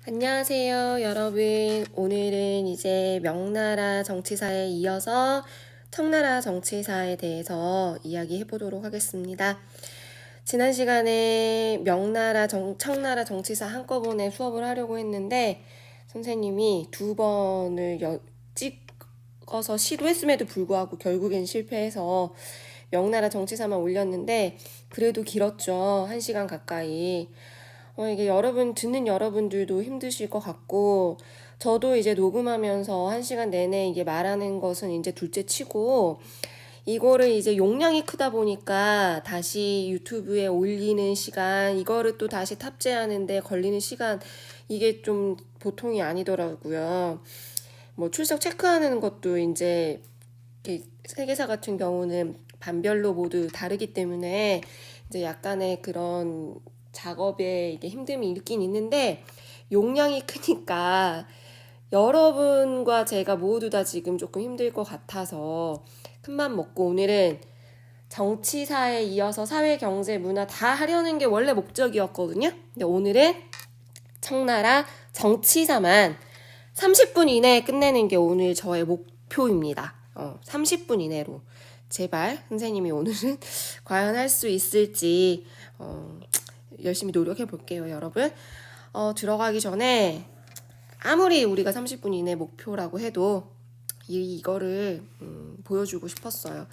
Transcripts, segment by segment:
안녕하세요, 여러분. 오늘은 이제 명나라 정치사에 이어서 청나라 정치사에 대해서 이야기해 보도록 하겠습니다. 지난 시간에 청나라 정치사 한꺼번에 수업을 하려고 했는데 선생님이 두 번을 찍어서 시도했음에도 불구하고 결국엔 실패해서 명나라 정치사만 올렸는데 그래도 길었죠. 1시간 가까이. 이게 듣는 여러분들도 힘드실 것 같고, 저도 이제 녹음하면서 1시간 내내 이게 말하는 것은 이제 둘째 치고, 이거를 이제 용량이 크다 보니까 다시 유튜브에 올리는 시간, 이거를 또 다시 탑재하는데 걸리는 시간, 이게 좀 보통이 아니더라고요. 출석 체크하는 것도 이제, 세계사 같은 경우는 반별로 모두 다르기 때문에 이제 약간의 그런 작업에 이게 힘듦이 있긴 있는데 용량이 크니까 여러분과 제가 모두 다 지금 조금 힘들 것 같아서 큰맘 먹고 오늘은 정치사에 이어서 사회, 경제, 문화 다 하려는 게 원래 목적이었거든요. 근데 오늘은 청나라 정치사만 30분 이내에 끝내는 게 오늘 저의 목표입니다. 30분 이내로. 제발 선생님이 오늘은 과연 할 수 있을지 열심히 노력해 볼게요, 여러분. 들어가기 전에 아무리 우리가 30분 이내 목표라고 해도 이거를 보여주고 싶었어요.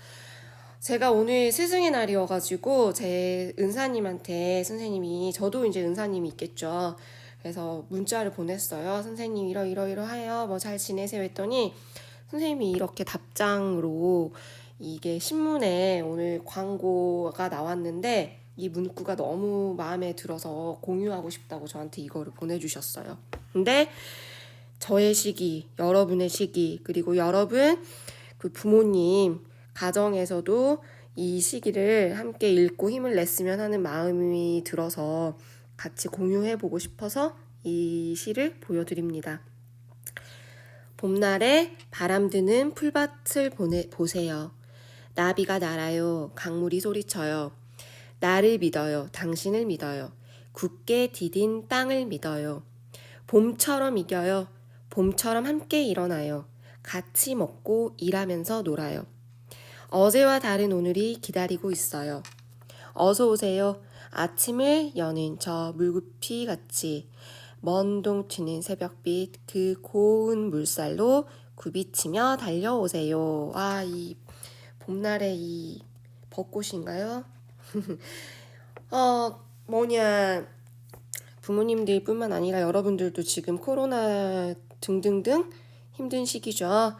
제가 오늘 스승의 날이어가지고 제 은사님한테 선생님이, 저도 이제 은사님이 있겠죠. 그래서 문자를 보냈어요. 선생님 이러이러해요. 뭐 잘 지내세요 했더니 선생님이 이렇게 답장으로, 이게 신문에 오늘 광고가 나왔는데 이 문구가 너무 마음에 들어서 공유하고 싶다고 저한테 이거를 보내주셨어요. 근데 저의 시기, 여러분의 시기, 그리고 여러분 그 부모님 가정에서도 이 시기를 함께 읽고 힘을 냈으면 하는 마음이 들어서 같이 공유해보고 싶어서 이 시를 보여드립니다. 봄날에 바람 드는 풀밭을 보세요. 나비가 날아요. 강물이 소리쳐요. 나를 믿어요. 당신을 믿어요. 굳게 디딘 땅을 믿어요. 봄처럼 이겨요. 봄처럼 함께 일어나요. 같이 먹고 일하면서 놀아요. 어제와 다른 오늘이 기다리고 있어요. 어서 오세요. 아침을 여는 저 물구피 같이 먼 동 튀는 새벽빛 그 고운 물살로 굽이치며 달려오세요. 이 봄날의 이 벚꽃인가요? 부모님들 뿐만 아니라 여러분들도 지금 코로나 등등등 힘든 시기죠.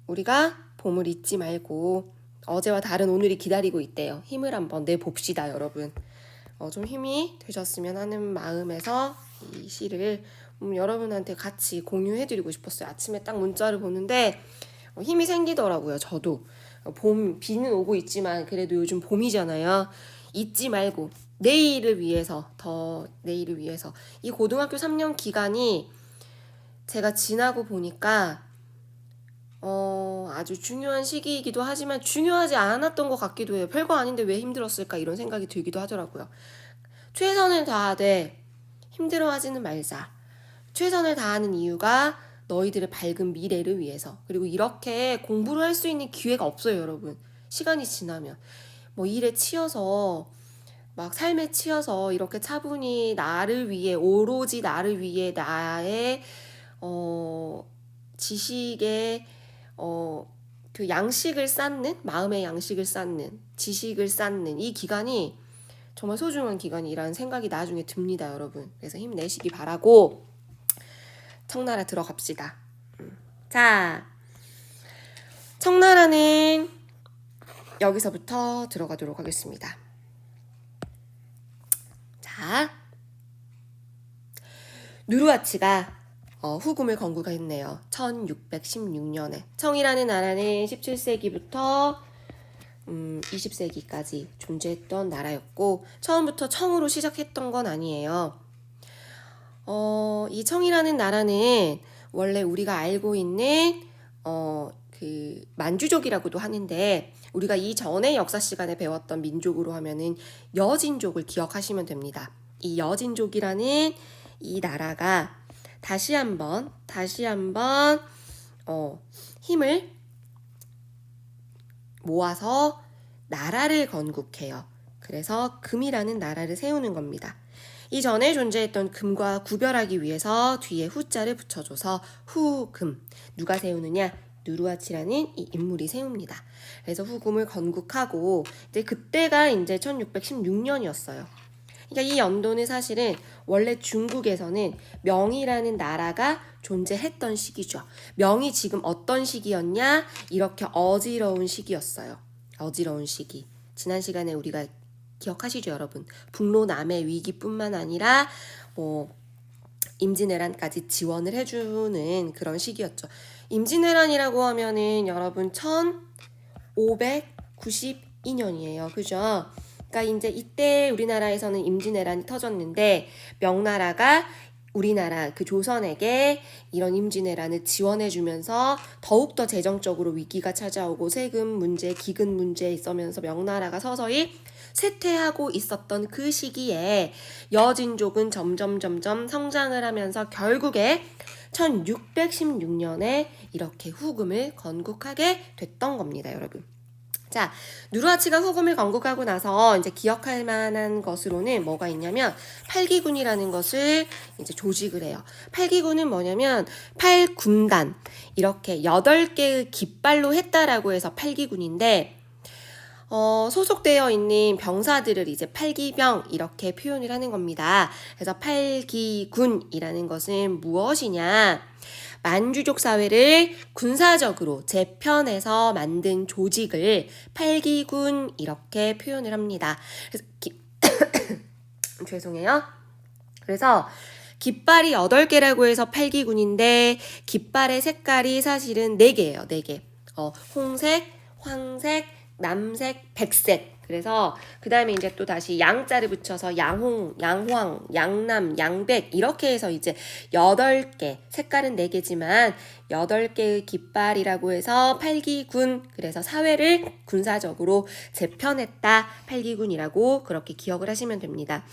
우리가 봄을 잊지 말고 어제와 다른 오늘이 기다리고 있대요. 힘을 한번 내봅시다, 여러분. 좀 힘이 되셨으면 하는 마음에서 이 시를 여러분한테 같이 공유해드리고 싶었어요. 아침에 딱 문자를 보는데 힘이 생기더라고요. 저도 비는 오고 있지만 그래도 요즘 봄이잖아요. 잊지 말고 내일을 위해서 이 고등학교 3년 기간이 제가 지나고 보니까 아주 중요한 시기이기도 하지만 중요하지 않았던 것 같기도 해요. 별거 아닌데 왜 힘들었을까 이런 생각이 들기도 하더라고요. 최선을 다하되 힘들어하지는 말자. 최선을 다하는 이유가 너희들의 밝은 미래를 위해서. 그리고 이렇게 공부를 할 수 있는 기회가 없어요, 여러분. 시간이 지나면 일에 치여서 막 삶에 치여서 이렇게 차분히 나를 위해, 오로지 나를 위해 나의 지식의 그 양식을 쌓는, 마음의 양식을 쌓는, 지식을 쌓는 이 기간이 정말 소중한 기간이라는 생각이 나중에 듭니다, 여러분. 그래서 힘내시기 바라고 청나라 들어갑시다. 자, 청나라는 여기서부터 들어가도록 하겠습니다. 자, 누르하치가 후금을 건국했네요. 1616년에. 청이라는 나라는 17세기부터 20세기까지 존재했던 나라였고 처음부터 청으로 시작했던 건 아니에요. 이 청이라는 나라는 원래 우리가 알고 있는 그 만주족이라고도 하는데 우리가 이전에 역사 시간에 배웠던 민족으로 하면은 여진족을 기억하시면 됩니다. 이 여진족이라는 이 나라가 다시 한번 힘을 모아서 나라를 건국해요. 그래서 금이라는 나라를 세우는 겁니다. 이전에 존재했던 금과 구별하기 위해서 뒤에 후자를 붙여줘서 후금. 누가 세우느냐? 누르하치라는 이 인물이 세웁니다. 그래서 후금을 건국하고 이제 그때가 이제 1616년이었어요. 그러니까 이 연도는 사실은 원래 중국에서는 명이라는 나라가 존재했던 시기죠. 명이 지금 어떤 시기였냐? 이렇게 어지러운 시기였어요. 어지러운 시기. 지난 시간에 우리가 기억하시죠, 여러분? 북로남의 위기뿐만 아니라 임진왜란까지 지원을 해주는 그런 시기였죠. 임진왜란이라고 하면은 여러분 1592년이에요. 그죠? 그러니까 이제 이때 우리나라에서는 임진왜란이 터졌는데 명나라가 우리나라 그 조선에게 이런 임진왜란을 지원해주면서 더욱더 재정적으로 위기가 찾아오고 세금 문제, 기근 문제 있으면서 명나라가 서서히 쇠퇴하고 있었던 그 시기에 여진족은 점점 성장을 하면서 결국에 1616년에 이렇게 후금을 건국하게 됐던 겁니다, 여러분. 자, 누르하치가 후금을 건국하고 나서 이제 기억할 만한 것으로는 뭐가 있냐면 팔기군이라는 것을 이제 조직을 해요. 팔기군은 뭐냐면 8군단 이렇게 8개의 깃발로 했다라고 해서 팔기군인데 소속되어 있는 병사들을 이제 팔기병 이렇게 표현을 하는 겁니다. 그래서 팔기군이라는 것은 무엇이냐? 만주족 사회를 군사적으로 재편해서 만든 조직을 팔기군 이렇게 표현을 합니다. 그래서 죄송해요. 그래서 깃발이 8개라고 해서 팔기군인데 깃발의 색깔이 사실은 4개예요. 4개. 홍색, 황색, 남색, 백색. 그래서 그 다음에 이제 또 다시 양자를 붙여서 양홍, 양황, 양남, 양백 이렇게 해서 이제 8개, 색깔은 4개지만 8개의 깃발이라고 해서 팔기군, 그래서 사회를 군사적으로 재편했다, 팔기군이라고 그렇게 기억을 하시면 됩니다.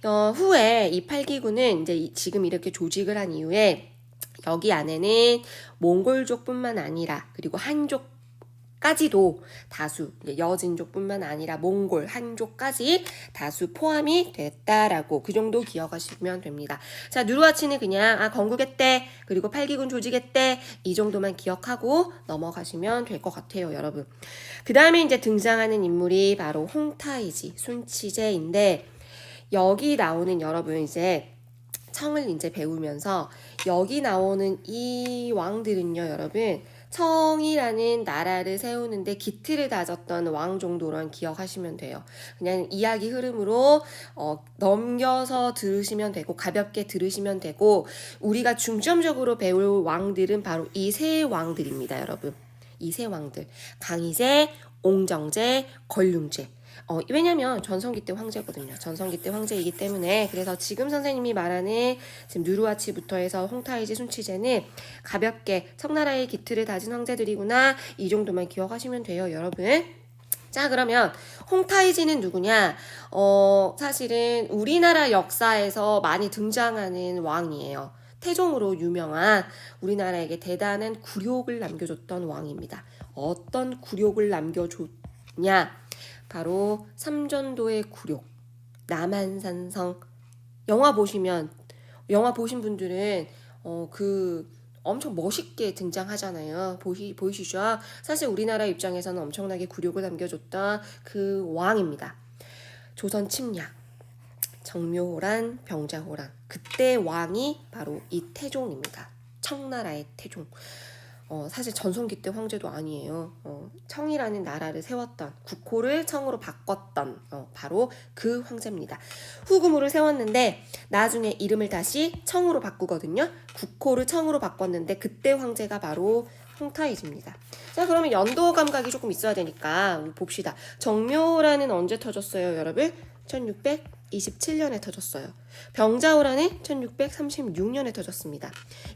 후에 이 팔기군은 이제 지금 이렇게 조직을 한 이후에 여기 안에는 몽골족뿐만 아니라 그리고 한족까지도 다수, 여진족뿐만 아니라 몽골, 한족까지 다수 포함이 됐다라고 그 정도 기억하시면 됩니다. 자, 누르하치는 그냥 건국했대, 그리고 팔기군 조직했대, 이 정도만 기억하고 넘어가시면 될 것 같아요, 여러분. 그 다음에 이제 등장하는 인물이 바로 홍타이지, 순치제인데 여기 나오는 여러분 이제 청을 이제 배우면서 여기 나오는 이 왕들은요, 여러분 청이라는 나라를 세우는데 기틀을 다졌던 왕 정도로만 기억하시면 돼요. 그냥 이야기 흐름으로 넘겨서 들으시면 되고 가볍게 들으시면 되고 우리가 중점적으로 배울 왕들은 바로 이 세 왕들입니다, 여러분. 이 세 왕들. 강희제, 옹정제, 걸륭제. 왜냐면 전성기 때 황제거든요. 전성기 때 황제이기 때문에. 그래서 지금 선생님이 말하는 지금 누르하치부터 해서 홍타이지, 순치제는 가볍게 청나라의 기틀을 다진 황제들이구나, 이 정도만 기억하시면 돼요, 여러분. 자, 그러면 홍타이지는 누구냐? 사실은 우리나라 역사에서 많이 등장하는 왕이에요. 태종으로 유명한 우리나라에게 대단한 굴욕을 남겨줬던 왕입니다. 어떤 굴욕을 남겨줬냐? 바로 삼전도의 굴욕, 남한산성. 영화 보신 분들은 그 엄청 멋있게 등장하잖아요. 보이시죠? 사실 우리나라 입장에서는 엄청나게 굴욕을 남겨줬던 그 왕입니다. 조선 침략, 정묘호란, 병자호란. 그때 왕이 바로 이 태종입니다. 청나라의 태종. 사실 전성기 때 황제도 아니에요. 청이라는 나라를 세웠던, 국호를 청으로 바꿨던 바로 그 황제입니다. 후금으로 세웠는데 나중에 이름을 다시 청으로 바꾸거든요. 국호를 청으로 바꿨는데 그때 황제가 바로 홍타이지입니다. 자, 그러면 연도 감각이 조금 있어야 되니까 봅시다. 정묘호란은 언제 터졌어요, 여러분? 1627년에 터졌어요. 병자호란은 1636년에 터졌습니다.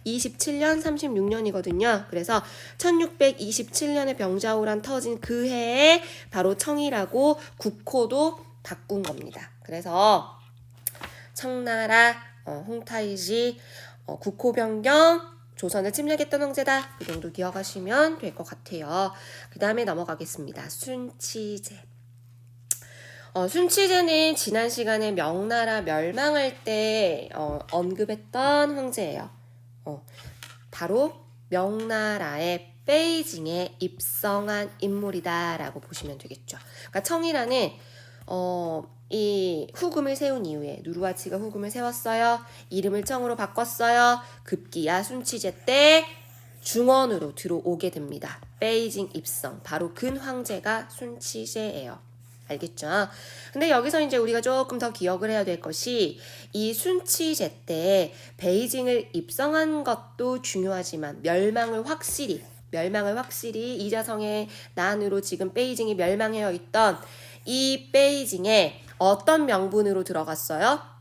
27년, 36년이거든요. 그래서 1627년에 병자호란 터진 그 해에 바로 청이라고 국호도 바꾼 겁니다. 그래서 청나라 홍타이지 국호 변경 조선을 침략했던 황제다. 이 정도 기억하시면 될 것 같아요. 그 다음에 넘어가겠습니다. 순치제. 순치제는 지난 시간에 명나라 멸망할 때 언급했던 황제예요. 바로 명나라의 베이징에 입성한 인물이다 라고 보시면 되겠죠. 그러니까 청이라는 이 후금을 세운 이후에 누르하치가 후금을 세웠어요. 이름을 청으로 바꿨어요. 급기야 순치제 때 중원으로 들어오게 됩니다. 베이징 입성, 바로 근 황제가 순치제예요. 알겠죠? 근데 여기서 이제 우리가 조금 더 기억을 해야 될 것이 이 순치제 때 베이징을 입성한 것도 중요하지만 멸망을 확실히 이자성의 난으로 지금 베이징이 멸망해 있던 이 베이징에 어떤 명분으로 들어갔어요?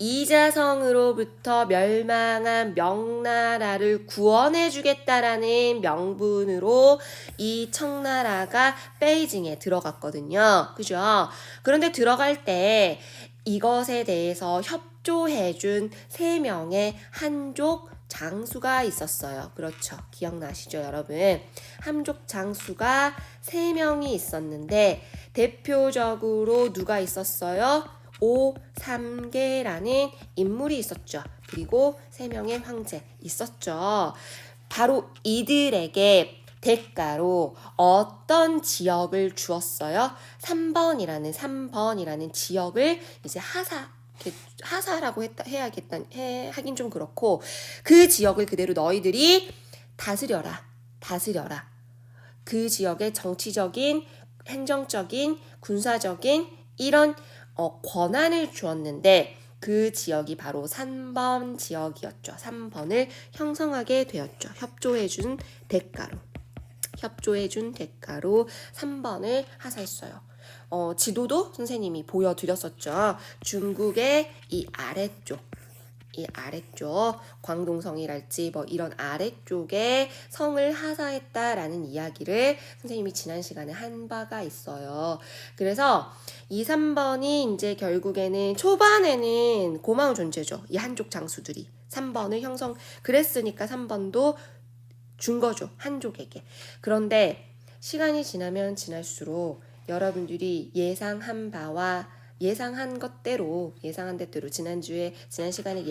이자성으로부터 멸망한 명나라를 구원해 주겠다라는 명분으로 이 청나라가 베이징에 들어갔거든요. 그죠? 그런데 들어갈 때 이것에 대해서 협조해준 3명의 한족 장수가 있었어요. 그렇죠. 기억나시죠, 여러분? 한족 장수가 3명이 있었는데 대표적으로 누가 있었어요? 오삼계라는 인물이 있었죠. 그리고 3명의 황제 있었죠. 바로 이들에게 대가로 어떤 지역을 주었어요? 3번이라는 지역을 이제 하사라고 하긴 좀 그렇고, 그 지역을 그대로 너희들이 다스려라. 그 지역의 정치적인, 행정적인, 군사적인 이런 권한을 주었는데 그 지역이 바로 3번 지역이었죠. 3번을 형성하게 되었죠. 협조해준 대가로 3번을 하사했어요. 지도도 선생님이 보여드렸었죠. 중국의 이 아래쪽 광동성이랄지 뭐 이런 아래쪽에 성을 하사했다라는 이야기를 선생님이 지난 시간에 한 바가 있어요. 그래서 이 3번이 이제 결국에는 초반에는 고마운 존재죠. 이 한족 장수들이 3번을 그랬으니까 3번도 준 거죠. 한족에게. 그런데 시간이 지나면 지날수록 여러분들이 예상한 것대로 지난 시간에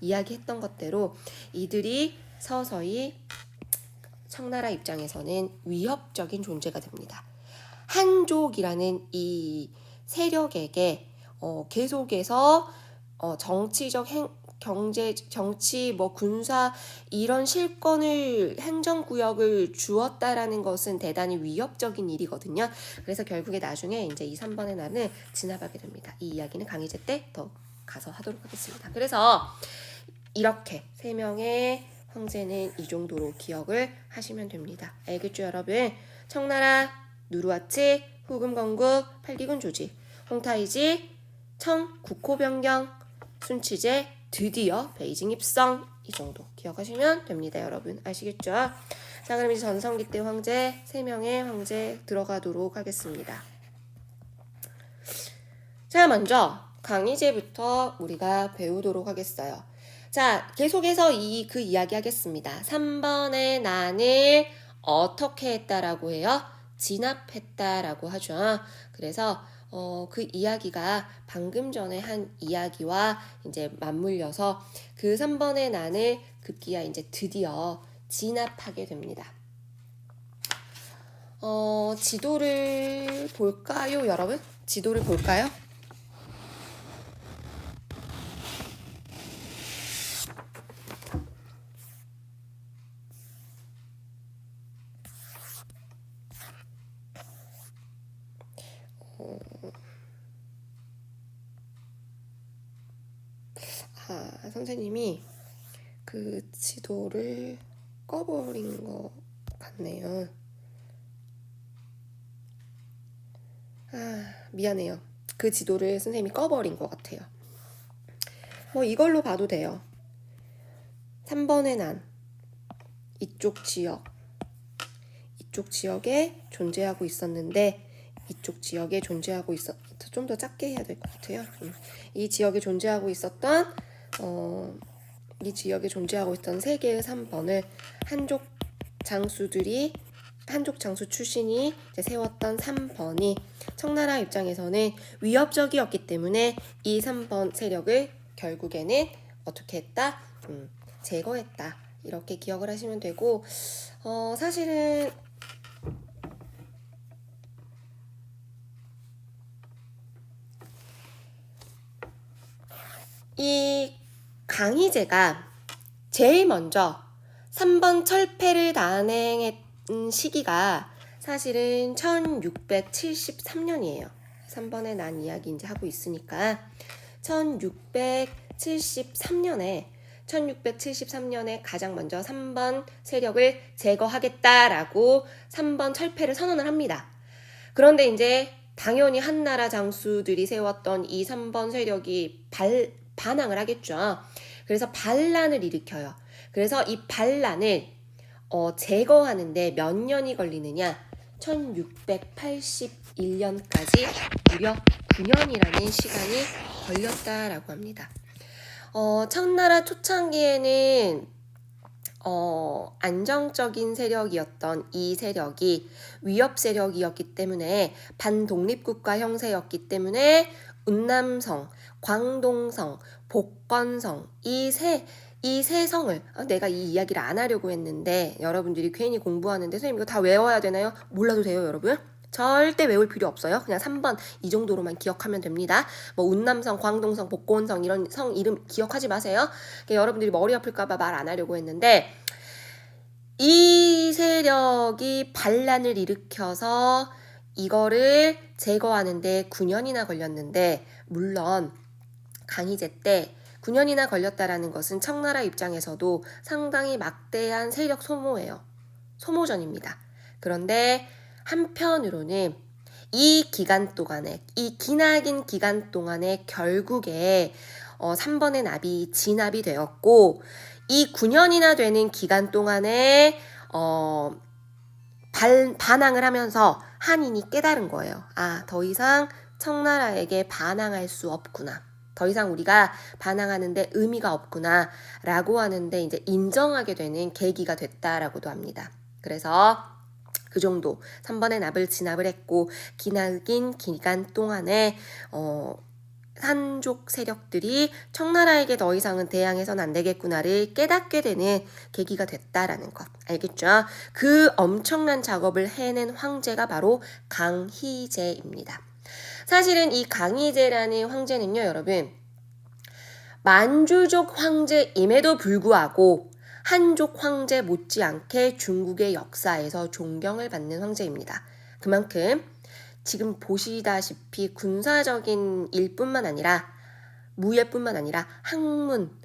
이야기했던 것대로 이들이 서서히 청나라 입장에서는 위협적인 존재가 됩니다. 한족이라는 이 세력에게 계속해서 정치적 정치, 군사 이런 실권을 행정구역을 주었다라는 것은 대단히 위협적인 일이거든요. 그래서 결국에 나중에 이제 이 3번의 난을 지나가게 됩니다. 이 이야기는 강의제 때 더 가서 하도록 하겠습니다. 그래서 이렇게 3명의 황제는 이 정도로 기억을 하시면 됩니다. 알겠죠, 여러분? 청나라, 누르하치, 후금 건국, 팔기군 조지, 홍타이지, 청, 국호 변경, 순치제, 드디어 베이징 입성, 이 정도 기억하시면 됩니다. 여러분 아시겠죠? 자, 그럼 이제 전성기 때 황제 3명의 황제 들어가도록 하겠습니다. 자, 먼저 강의제부터 우리가 배우도록 하겠어요. 자, 계속해서 그 이야기 하겠습니다. 3번의 난을 어떻게 했다라고 해요? 진압했다라고 하죠. 그래서 그 이야기가 방금 전에 한 이야기와 이제 맞물려서 그 3번의 난을 급기야 이제 드디어 진압하게 됩니다. 지도를 볼까요, 여러분? 지도를 볼까요? 선생님이 그 지도를 꺼버린 것 같네요. 미안해요. 그 지도를 선생님이 꺼버린 것 같아요. 뭐 이걸로 봐도 돼요. 3번의 난, 이쪽 지역에 존재하고 있었는데 좀 더 작게 해야 될 것 같아요. 이 지역에 존재하고 있었던 이 지역에 존재하고 있던 세 개의 삼번을 한족 장수 출신이 이제 세웠던 3번이 청나라 입장에서는 위협적이었기 때문에 이 3번 세력을 결국에는 어떻게 했다? 제거했다. 이렇게 기억을 하시면 되고, 사실은 이 강희제가 제일 먼저 3번 철폐를 단행했던 시기가 사실은 1673년이에요. 3번에 난 이야기 이제 하고 있으니까 1673년에 가장 먼저 3번 세력을 제거하겠다라고 3번 철폐를 선언을 합니다. 그런데 이제 당연히 한나라 장수들이 세웠던 이 3번 세력이 반항을 하겠죠. 그래서 반란을 일으켜요. 그래서 이 반란을 제거하는데 몇 년이 걸리느냐? 1681년까지 무려 9년이라는 시간이 걸렸다라고 합니다. 청나라 초창기에는 안정적인 세력이었던 이 세력이 위협 세력이었기 때문에 반독립국가 형세였기 때문에 운남성, 광동성, 복건성 이 세 성을 내가 이 이야기를 안 하려고 했는데 여러분들이 괜히 공부하는데 선생님 이거 다 외워야 되나요? 몰라도 돼요 여러분. 절대 외울 필요 없어요. 그냥 3번 이 정도로만 기억하면 됩니다. 뭐 운남성, 광동성, 복건성 이런 성 이름 기억하지 마세요. 여러분들이 머리 아플까봐 말 안 하려고 했는데 이 세력이 반란을 일으켜서 이거를 제거하는데 9년이나 걸렸는데 물론 강희제 때 9년이나 걸렸다라는 것은 청나라 입장에서도 상당히 막대한 세력 소모예요. 소모전입니다. 그런데 한편으로는 이 기나긴 기간 동안에 결국에 3번의 납이 진압이 되었고 이 9년이나 되는 기간 동안에 반항을 하면서 한인이 깨달은 거예요. 더 이상 청나라에게 반항할 수 없구나. 더 이상 우리가 반항하는데 의미가 없구나 라고 하는데 이제 인정하게 되는 계기가 됐다라고도 합니다. 그래서 그 정도 3번의 납을 진압을 했고 기나긴 기간 동안에 한족 세력들이 청나라에게 더 이상은 대항해서는 안 되겠구나를 깨닫게 되는 계기가 됐다라는 것 알겠죠? 그 엄청난 작업을 해낸 황제가 바로 강희제입니다. 사실은 이 강희제라는 황제는요 여러분 만주족 황제임에도 불구하고 한족 황제 못지않게 중국의 역사에서 존경을 받는 황제입니다. 그만큼 지금 보시다시피 군사적인 일뿐만 아니라 무예뿐만 아니라 학문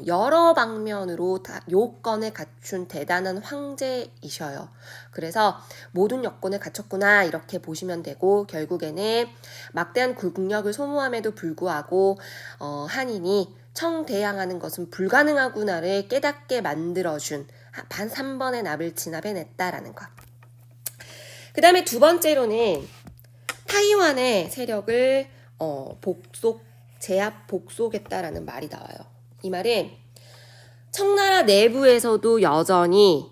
여러 방면으로 다 요건을 갖춘 대단한 황제이셔요. 그래서 모든 여건을 갖췄구나 이렇게 보시면 되고 결국에는 막대한 국력을 소모함에도 불구하고 한인이 청대항하는 것은 불가능하구나를 깨닫게 만들어준 3번의 납을 진압해냈다라는 것. 그 다음에 두 번째로는 타이완의 세력을 제압 복속했다라는 말이 나와요. 이 말은 청나라 내부에서도 여전히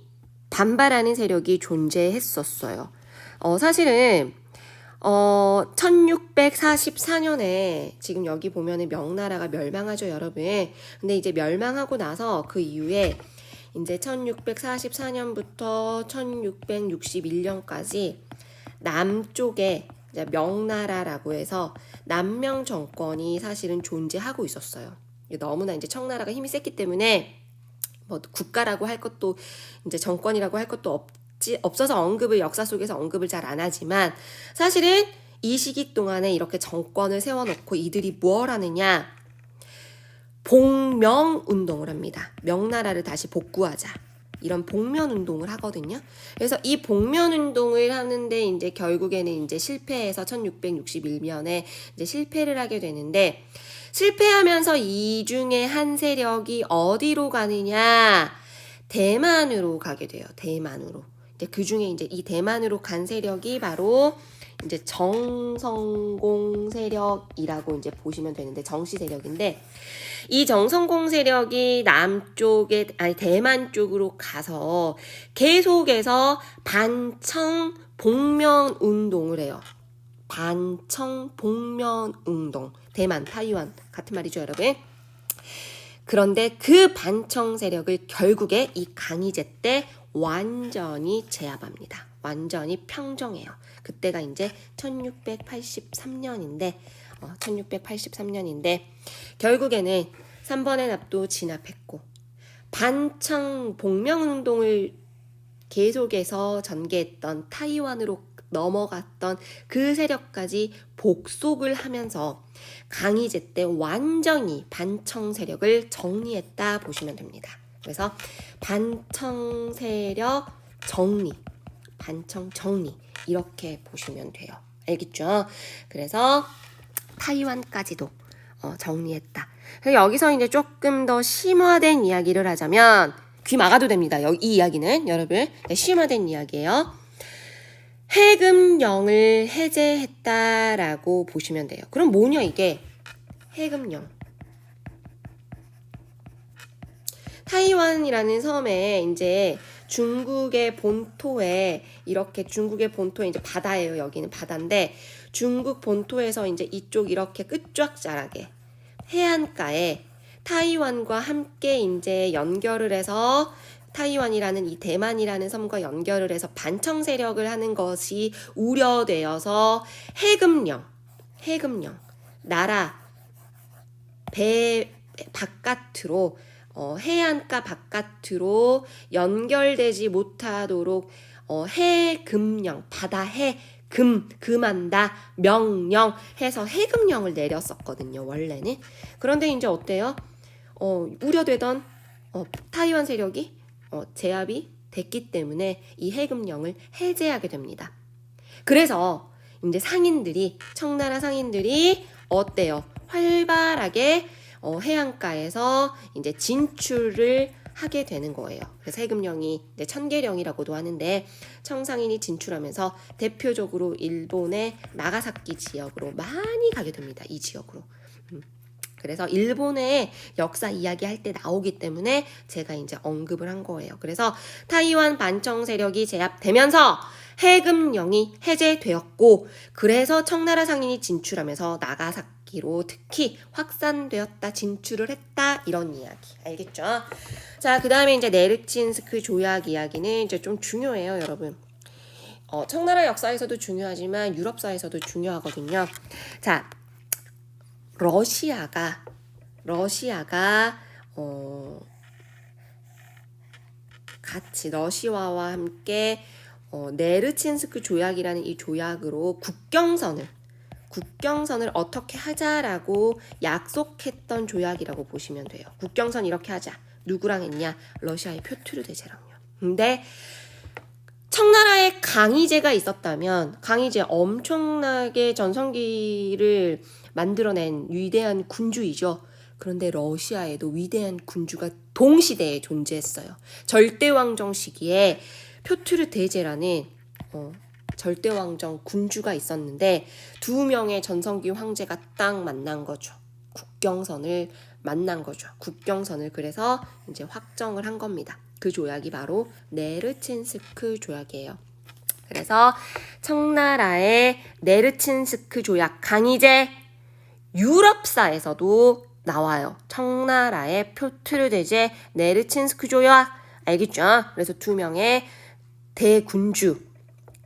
반발하는 세력이 존재했었어요. 사실은 1644년에 지금 여기 보면은 명나라가 멸망하죠, 여러분. 근데 이제 멸망하고 나서 그 이후에 이제 1644년부터 1661년까지 남쪽에 이제 명나라라고 해서 남명 정권이 사실은 존재하고 있었어요. 너무나 이제 청나라가 힘이 셌기 때문에 국가라고 할 것도 이제 정권이라고 할 것도 없어서 역사 속에서 언급을 잘 안 하지만 사실은 이 시기 동안에 이렇게 정권을 세워놓고 이들이 뭘 하느냐 복명운동을 합니다. 명나라를 다시 복구하자. 이런 복면운동을 하거든요. 그래서 이 복면운동을 하는데 이제 결국에는 이제 실패해서 1661년에 이제 실패를 하게 되는데 실패하면서 이 중에 한 세력이 어디로 가느냐? 대만으로 가게 돼요. 대만으로. 이제 그 중에 이제 이 대만으로 간 세력이 바로 이제 정성공 세력이라고 이제 보시면 되는데, 정씨 세력인데, 이 정성공 세력이 남쪽에, 아니 대만 쪽으로 가서 계속해서 반청 복면 운동을 해요. 반청 복면 운동. 대만, 타이완 같은 말이죠, 여러분. 그런데 그 반청 세력을 결국에 이 강희제 때 완전히 제압합니다. 완전히 평정해요. 그때가 이제 1683년인데, 1683년인데, 결국에는 3번의 납도 진압했고, 반청 복면운동을 계속해서 전개했던 타이완으로 넘어갔던 그 세력까지 복속을 하면서 강희제 때 완전히 반청 세력을 정리했다 보시면 됩니다. 그래서 반청 세력 정리, 반청 정리 이렇게 보시면 돼요. 알겠죠? 그래서 타이완까지도 정리했다. 그래서 여기서 이제 조금 더 심화된 이야기를 하자면, 귀 막아도 됩니다. 이 이야기는 여러분 심화된 이야기예요. 해금령을 해제했다라고 보시면 돼요. 그럼 뭐냐 이게? 해금령. 타이완이라는 섬에 이제 중국의 본토에, 이렇게 중국의 본토에 이제 바다예요. 여기는 바다인데 중국 본토에서 이제 이쪽 이렇게 끝쫙자락에 해안가에 타이완과 함께 이제 연결을 해서, 타이완이라는 이 대만이라는 섬과 연결을 해서 반청 세력을 하는 것이 우려되어서 해금령, 나라 배 바깥으로, 해안가 바깥으로 연결되지 못하도록 해금령, 바다 금한다 명령 해서 해금령을 내렸었거든요, 원래는. 그런데 이제 어때요? 우려되던 타이완 세력이 제압이 됐기 때문에 이 해금령을 해제하게 됩니다. 그래서 이제 상인들이, 청나라 상인들이 어때요? 활발하게 해안가에서 이제 진출을 하게 되는 거예요. 그래서 해금령이 이제 천계령이라고도 하는데, 청상인이 진출하면서 대표적으로 일본의 나가사키 지역으로 많이 가게 됩니다. 이 지역으로. 그래서 일본의 역사 이야기할 때 나오기 때문에 제가 이제 언급을 한 거예요. 그래서 타이완 반청 세력이 제압되면서 해금령이 해제되었고, 그래서 청나라 상인이 진출하면서 나가사키로 특히 확산되었다, 진출을 했다, 이런 이야기. 알겠죠? 자, 그 다음에 이제 네르친스크 조약 이야기는 이제 좀 중요해요, 여러분. 청나라 역사에서도 중요하지만 유럽사에서도 중요하거든요. 자, 러시아가 같이 러시아와 함께 네르친스크 조약이라는 이 조약으로 국경선을 어떻게 하자라고 약속했던 조약이라고 보시면 돼요. 국경선 이렇게 하자. 누구랑 했냐? 러시아의 표트르 대제랑요. 근데 청나라에 강희제가 있었다면, 강희제 엄청나게 전성기를 만들어낸 위대한 군주이죠. 그런데 러시아에도 위대한 군주가 동시대에 존재했어요. 절대왕정 시기에 표트르 대제라는 절대왕정 군주가 있었는데, 두 명의 전성기 황제가 딱 만난 거죠. 국경선을 만난 거죠. 국경선을 그래서 이제 확정을 한 겁니다. 그 조약이 바로 네르친스크 조약이에요. 그래서 청나라의 네르친스크 조약, 강희제, 유럽사에서도 나와요. 청나라의 표트르 대제, 네르친스크 조약, 알겠죠? 그래서 두 명의 대군주,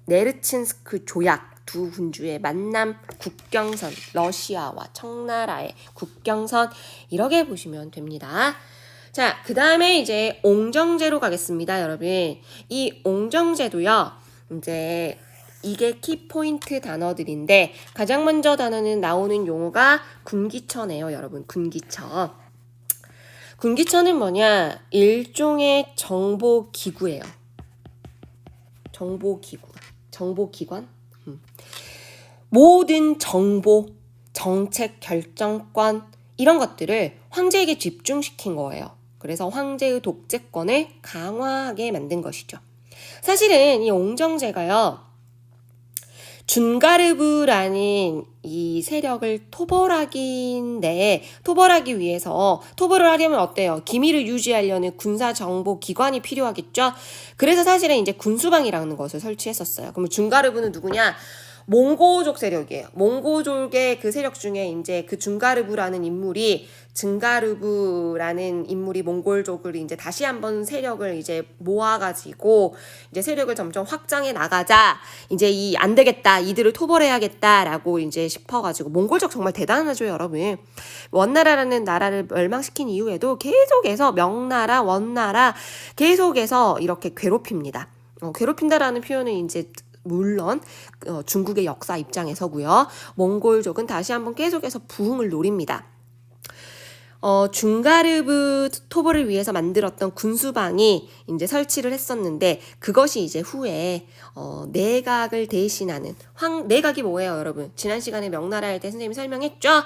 네르친스크 조약, 두 군주의 만남, 국경선, 러시아와 청나라의 국경선, 이렇게 보시면 됩니다. 자, 그 다음에 이제 옹정제로 가겠습니다, 여러분. 이 옹정제도요, 이제 이게 키포인트 단어들인데, 가장 먼저 단어는 나오는 용어가 군기처네요, 여러분. 군기처. 군기처는 뭐냐? 일종의 정보기구예요. 정보기관? 모든 정보, 정책 결정권, 이런 것들을 황제에게 집중시킨 거예요. 그래서 황제의 독재권을 강화하게 만든 것이죠. 사실은 이 옹정제가요, 준가르브라는 이 세력을 토벌하기 위해서 토벌을 하려면 어때요? 기밀을 유지하려는 군사정보기관이 필요하겠죠? 그래서 사실은 이제 군수방이라는 것을 설치했었어요. 그럼 준가르브는 누구냐? 몽고족 세력이에요. 몽고족의 그 세력 중에 이제 그 준가르브라는 인물이 증가르브라는 인물이 몽골족을 이제 다시 한번 세력을 이제 모아가지고 이제 세력을 점점 확장해 나가자. 이제 안 되겠다. 이들을 토벌해야겠다라고 이제 싶어가지고 몽골족 정말 대단하죠, 여러분. 원나라라는 나라를 멸망시킨 이후에도 계속해서 명나라, 원나라 계속해서 이렇게 괴롭힙니다. 괴롭힌다라는 표현은 이제 물론 중국의 역사 입장에서고요. 몽골족은 다시 한번 계속해서 부흥을 노립니다. 준가르브 토벌을 위해서 만들었던 군수방이 이제 설치를 했었는데 그것이 이제 후에 내각을 대신하는 내각이 뭐예요, 여러분? 지난 시간에 명나라에 대해 선생님이 설명했죠.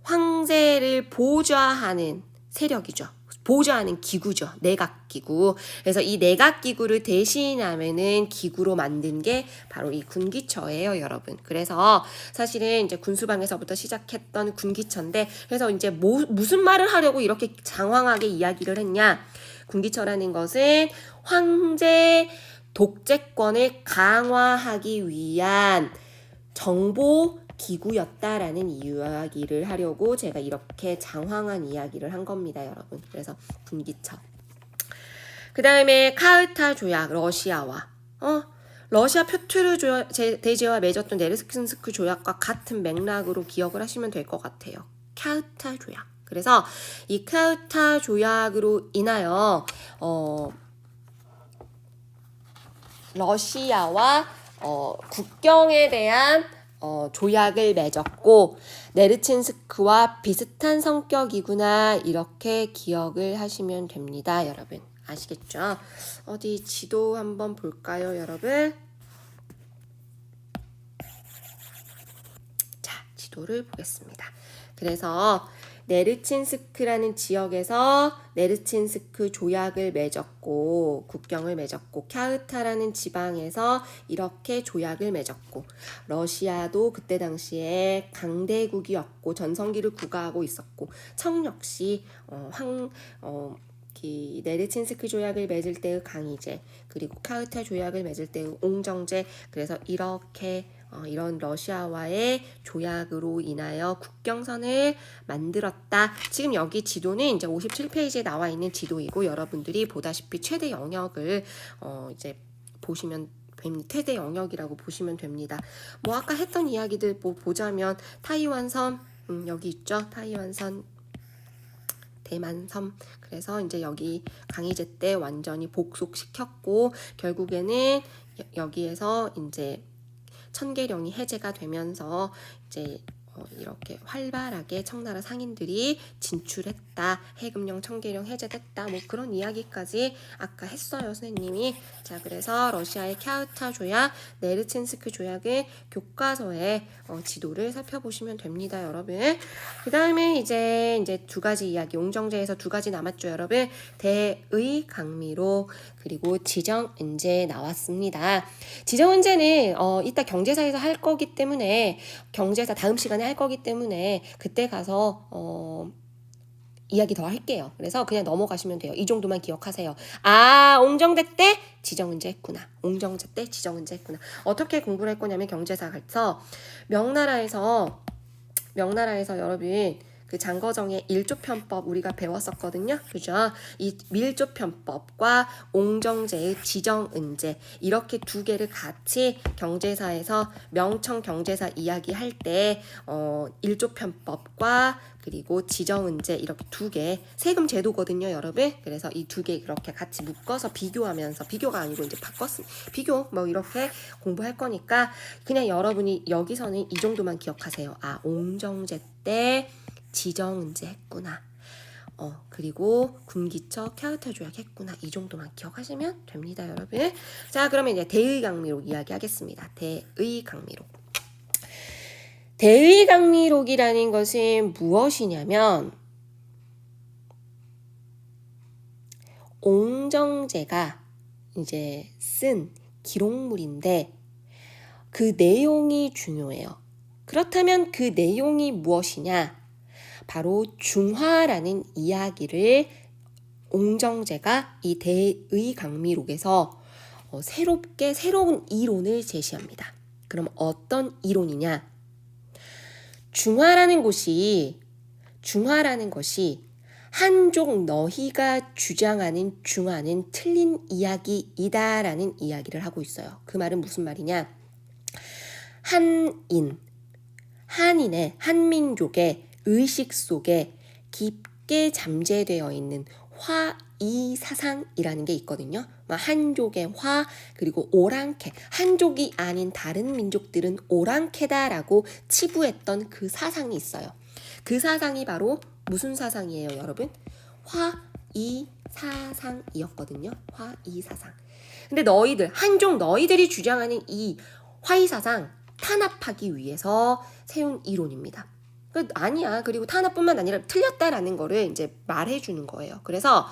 황제를 보좌하는 세력이죠. 보좌하는 기구죠. 내각기구. 그래서 이 내각기구를 대신하면은 기구로 만든 게 바로 이 군기처예요, 여러분. 그래서 사실은 이제 군수방에서부터 시작했던 군기처인데, 그래서 이제 무슨 말을 하려고 이렇게 장황하게 이야기를 했냐? 군기처라는 것은 황제 독재권을 강화하기 위한 정보 기구였다라는 이야기를 하려고 제가 이렇게 장황한 이야기를 한 겁니다, 여러분. 그래서 군기처. 그 다음에 카흐타 조약, 러시아와 러시아 표투르 대제와 맺었던 네르친스크 조약과 같은 맥락으로 기억을 하시면 될 것 같아요. 카흐타 조약. 그래서 이 카흐타 조약으로 인하여 러시아와 국경에 대한 조약을 맺었고 네르친스크와 비슷한 성격이구나 이렇게 기억을 하시면 됩니다, 여러분. 아시겠죠? 어디 지도 한번 볼까요, 여러분? 자, 지도를 보겠습니다. 그래서 네르친스크라는 지역에서 네르친스크 조약을 맺었고 국경을 맺었고 캬흐타라는 지방에서 이렇게 조약을 맺었고 러시아도 그때 당시에 강대국이었고 전성기를 구가하고 있었고 청 역시 네르친스크 조약을 맺을 때의 강희제 그리고 캬흐타 조약을 맺을 때의 옹정제 그래서 이렇게 이런 러시아와의 조약으로 인하여 국경선을 만들었다. 지금 여기 지도는 이제 57페이지에 나와 있는 지도이고 여러분들이 보다시피 최대 영역을 이제 보시면 최대 영역이라고 보시면 됩니다. 뭐 아까 했던 이야기들 보자면 타이완섬 여기 있죠. 타이완섬 대만섬 그래서 이제 여기 강희제 때 완전히 복속시켰고 결국에는 여기에서 이제 천계령이 해제가 되면서 이제 이렇게 활발하게 청나라 상인들이 진출했다. 해금령 천계령 해제됐다. 뭐 그런 이야기까지 아까 했어요, 선생님이. 자, 그래서 러시아의 캬흐타 조약, 네르친스크 조약의 교과서에 지도를 살펴보시면 됩니다, 여러분. 그 다음에 이제 두 가지 이야기, 옹정제에서 두 가지 남았죠, 여러분. 대의 강미로 그리고 지정은제 나왔습니다. 지정은제는 이따 경제사에서 할 거기 때문에 경제사 다음 시간에 할 거기 때문에 그때 가서 이야기 더 할게요. 그래서 그냥 넘어가시면 돼요. 이 정도만 기억하세요. 아, 옹정제 때 지정은제 했구나. 옹정제 때 지정은제 했구나. 어떻게 공부를 할 거냐면 경제사 가서 명나라에서 여러분 그 장거정의 일조편법 우리가 배웠었거든요. 그죠? 이 밀조편법과 옹정제의 지정은제 이렇게 두 개를 같이 경제사에서 명청 경제사 이야기할 때 일조편법과 그리고 지정은제 이렇게 두 개 세금 제도거든요, 여러분. 그래서 이 두 개 그렇게 같이 묶어서 비교하면서 비교가 아니고 이제 비교 뭐 이렇게 공부할 거니까 그냥 여러분이 여기서는 이 정도만 기억하세요. 아, 옹정제 때 지정은제 했구나. 그리고 군기처 캬흐타 조약 했구나. 이 정도만 기억하시면 됩니다, 여러분. 자, 그러면 이제 대의강미록 이야기하겠습니다. 대의강미록. 대의강미록이라는 것은 무엇이냐면 옹정제가 이제 쓴 기록물인데 그 내용이 중요해요. 그렇다면 그 내용이 무엇이냐? 바로 중화라는 이야기를 옹정제가 이 대의강미록에서 새로운 이론을 제시합니다. 그럼 어떤 이론이냐? 중화라는 것이 한족 너희가 주장하는 중화는 틀린 이야기이다라는 이야기를 하고 있어요. 그 말은 무슨 말이냐? 한민족의 의식 속에 깊게 잠재되어 있는 화이사상이라는 게 있거든요. 한족의 화, 그리고 오랑캐. 한족이 아닌 다른 민족들은 오랑캐다라고 치부했던 그 사상이 있어요. 그 사상이 바로 무슨 사상이에요, 여러분? 화이사상이었거든요. 화이사상. 근데 한족 너희들이 주장하는 이 화이사상 탄압하기 위해서 세운 이론입니다. 아니야. 그리고 탄압뿐만 아니라 틀렸다라는 거를 이제 말해주는 거예요. 그래서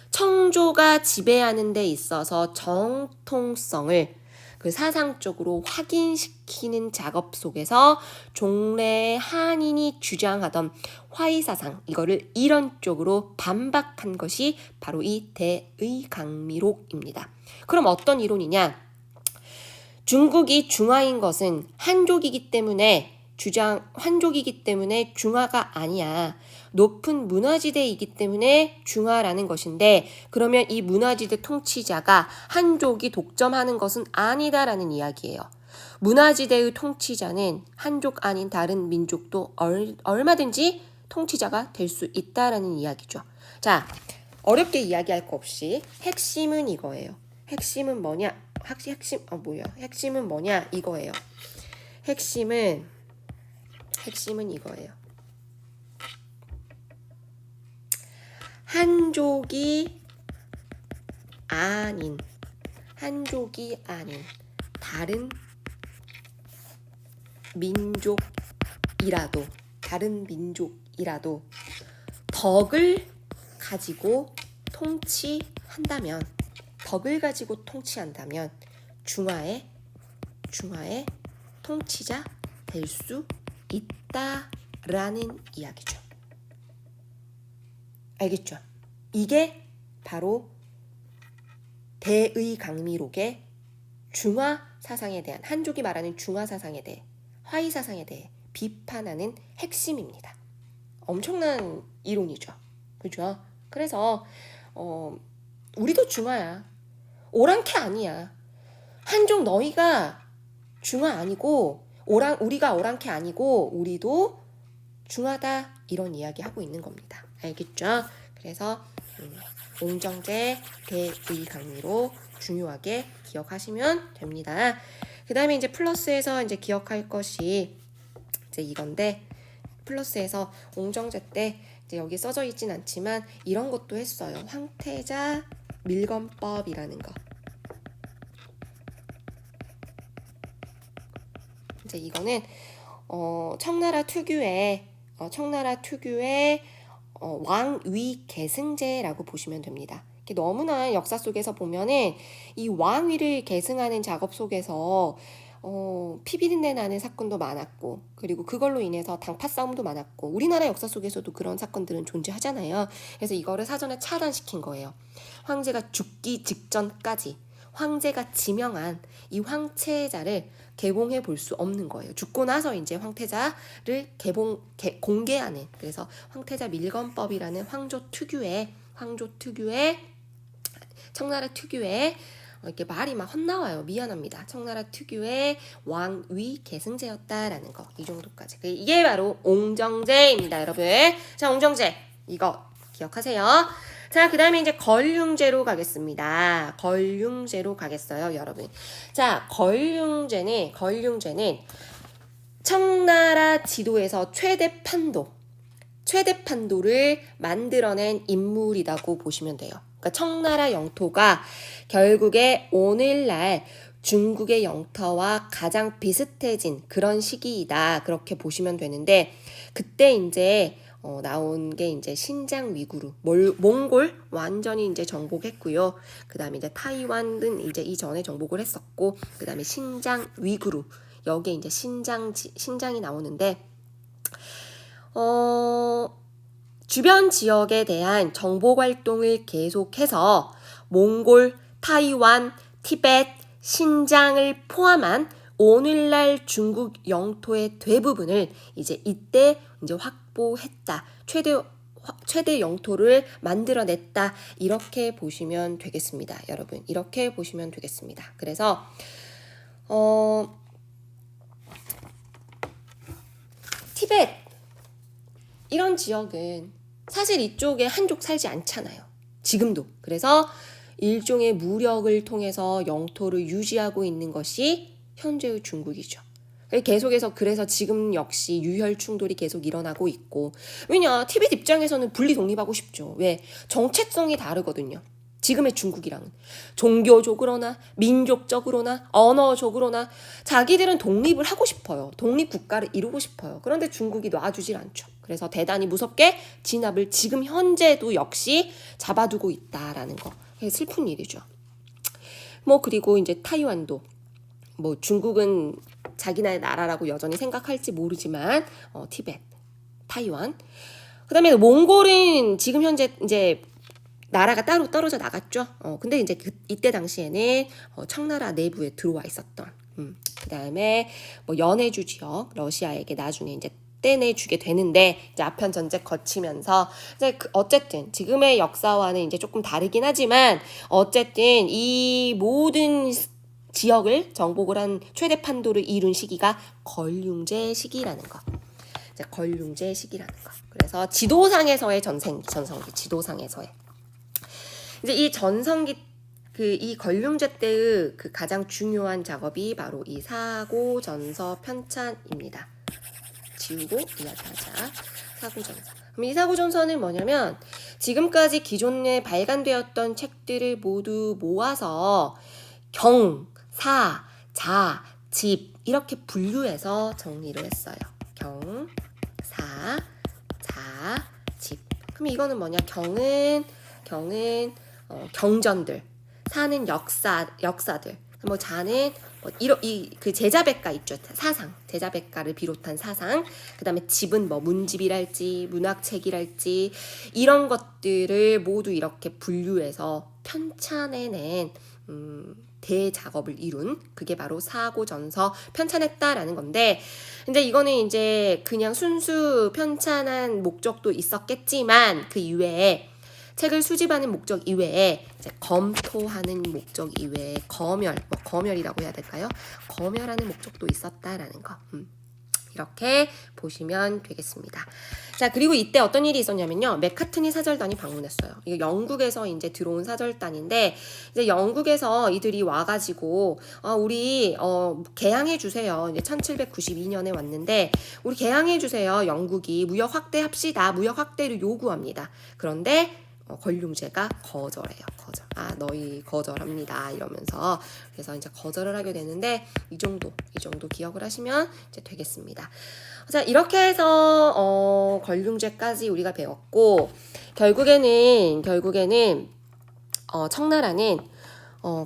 청조가 지배하는 데 있어서 정통성을 그 사상적으로 확인시키는 작업 속에서 종래 한인이 주장하던 화이사상, 이거를 이론적으로 반박한 것이 바로 이 대의강미록입니다. 그럼 어떤 이론이냐? 중국이 중화인 것은 한족이기 때문에 중화가 아니야. 높은 문화지대이기 때문에 중화라는 것인데, 그러면 이 문화지대 통치자가 한족이 독점하는 것은 아니다라는 이야기예요. 문화지대의 통치자는 한족 아닌 다른 민족도 얼마든지 통치자가 될 수 있다라는 이야기죠. 자, 어렵게 이야기할 거 없이 핵심은 이거예요. 핵심은 뭐냐? 핵심은 뭐냐? 이거예요. 핵심은 이거예요. 한족이 아닌 다른 민족이라도 덕을 가지고 통치한다면 중화의 통치자 될 수 있다라는 이야기죠. 알겠죠? 이게 바로 대의강미록의 중화 사상에 대한, 한족이 말하는 중화 사상에 대해, 화이 사상에 대해 비판하는 핵심입니다. 엄청난 이론이죠. 그죠? 그래서 우리도 중화야. 오랑캐 아니야. 한족 너희가 중화 아니고 우리가 오랑캐 아니고 우리도 중화다, 이런 이야기 하고 있는 겁니다. 알겠죠? 그래서 옹정제 대의강미록 중요하게 기억하시면 됩니다. 그 다음에 이제 플러스에서 이제 기억할 것이 이제 이건데, 플러스에서 옹정제 때 이제 여기 써져 있진 않지만 이런 것도 했어요. 황태자 밀검법이라는 거. 이제 이거는 청나라 특유의 왕위 계승제라고 보시면 됩니다. 너무나 역사 속에서 보면은 이 왕위를 계승하는 작업 속에서 피비린내 나는 사건도 많았고, 그리고 그걸로 인해서 당파 싸움도 많았고, 우리나라 역사 속에서도 그런 사건들은 존재하잖아요. 그래서 이거를 사전에 차단시킨 거예요. 황제가 죽기 직전까지 황제가 지명한 이 황태자를 개봉해 볼 수 없는 거예요. 죽고 나서 이제 황태자를 공개하는, 그래서 황태자 밀검법이라는 청나라 특유의 이렇게 말이 막 헛나와요. 미안합니다. 청나라 특유의 왕위 계승제였다라는 거, 이 정도까지. 이게 바로 옹정제입니다, 여러분. 자, 옹정제 이거 기억하세요. 자, 그 다음에 이제 걸륭제로 가겠습니다. 여러분. 자, 걸륭제는 청나라 지도에서 최대 판도를 만들어낸 인물이라고 보시면 돼요. 그러니까 청나라 영토가 결국에 오늘날 중국의 영토와 가장 비슷해진 그런 시기이다, 그렇게 보시면 되는데, 그때 이제 나온 게 이제 신장 위구르, 몽골 완전히 이제 정복했고요. 그 다음에 이제 타이완은 이제 이전에 정복을 했었고, 그 다음에 신장 위구르, 여기에 이제 신장이 나오는데 주변 지역에 대한 정복 활동을 계속해서 몽골, 타이완, 티베트, 신장을 포함한 오늘날 중국 영토의 대부분을 이제 이때 이제 확보했다. 최대 영토를 만들어냈다. 이렇게 보시면 되겠습니다. 여러분, 이렇게 보시면 되겠습니다. 그래서 티베트 이런 지역은 사실 이쪽에 한족 살지 않잖아요. 지금도. 그래서 일종의 무력을 통해서 영토를 유지하고 있는 것이 현재의 중국이죠. 계속해서 그래서 지금 역시 유혈 충돌이 계속 일어나고 있고, 왜냐 티베트 입장에서는 분리 독립하고 싶죠. 왜? 정체성이 다르거든요. 지금의 중국이랑은 종교적으로나 민족적으로나 언어적으로나 자기들은 독립을 하고 싶어요. 독립국가를 이루고 싶어요. 그런데 중국이 놔주질 않죠. 그래서 대단히 무섭게 진압을 지금 현재도 역시 잡아두고 있다라는 거. 슬픈 일이죠. 그리고 이제 타이완도 중국은 자기네 나라라고 여전히 생각할지 모르지만 티베트, 타이완. 그다음에 몽골은 지금 현재 이제 나라가 따로 떨어져 나갔죠. 근데 이제 이때 당시에는 청나라 내부에 들어와 있었던. 그다음에 연해주 지역 러시아에게 나중에 이제 떼내주게 되는데 이제 아편 전쟁 거치면서 이제 어쨌든 지금의 역사와는 이제 조금 다르긴 하지만 어쨌든 이 모든 지역을 정복을 한 최대 판도를 이룬 시기가 걸륭제 시기라는 거. 이제 걸륭제 시기라는 거. 그래서 지도상에서의 전성기, 지도상에서의. 이제 이 전성기, 이 걸륭제 때의 그 가장 중요한 작업이 바로 이 사고전서 편찬입니다. 지우고 이야기하자. 사고전서. 그럼 이 사고전서는 뭐냐면 지금까지 기존에 발간되었던 책들을 모두 모아서 경, 사, 자, 집 이렇게 분류해서 정리를 했어요. 경, 사, 자, 집. 그럼 이거는 뭐냐? 경은 경전들, 사는 역사들. 자는 그 제자백가 있죠. 사상, 제자백가를 비롯한 사상. 그다음에 집은 문집이랄지 문학책이랄지 이런 것들을 모두 이렇게 분류해서 편찬해낸 대작업을 이룬 그게 바로 사고전서 편찬했다라는 건데, 근데 이거는 이제 그냥 순수 편찬한 목적도 있었겠지만 그 이외에 책을 수집하는 목적 이외에 이제 검토하는 목적 이외에 검열이라고 해야 될까요? 검열하는 목적도 있었다라는 거. 이렇게 보시면 되겠습니다. 자, 그리고 이때 어떤 일이 있었냐면요. 맥카트니 사절단이 방문했어요. 이게 영국에서 이제 들어온 사절단인데, 이제 영국에서 이들이 와가지고, 우리, 개항해주세요. 이제 1792년에 왔는데, 우리 개항해주세요. 영국이 무역 확대합시다. 무역 확대를 요구합니다. 그런데, 걸륭제가 거절해요. 너희 거절합니다. 이러면서. 그래서 이제 거절을 하게 되는데, 이 정도 기억을 하시면 이제 되겠습니다. 자, 이렇게 해서, 걸륭제까지 우리가 배웠고, 결국에는, 청나라는,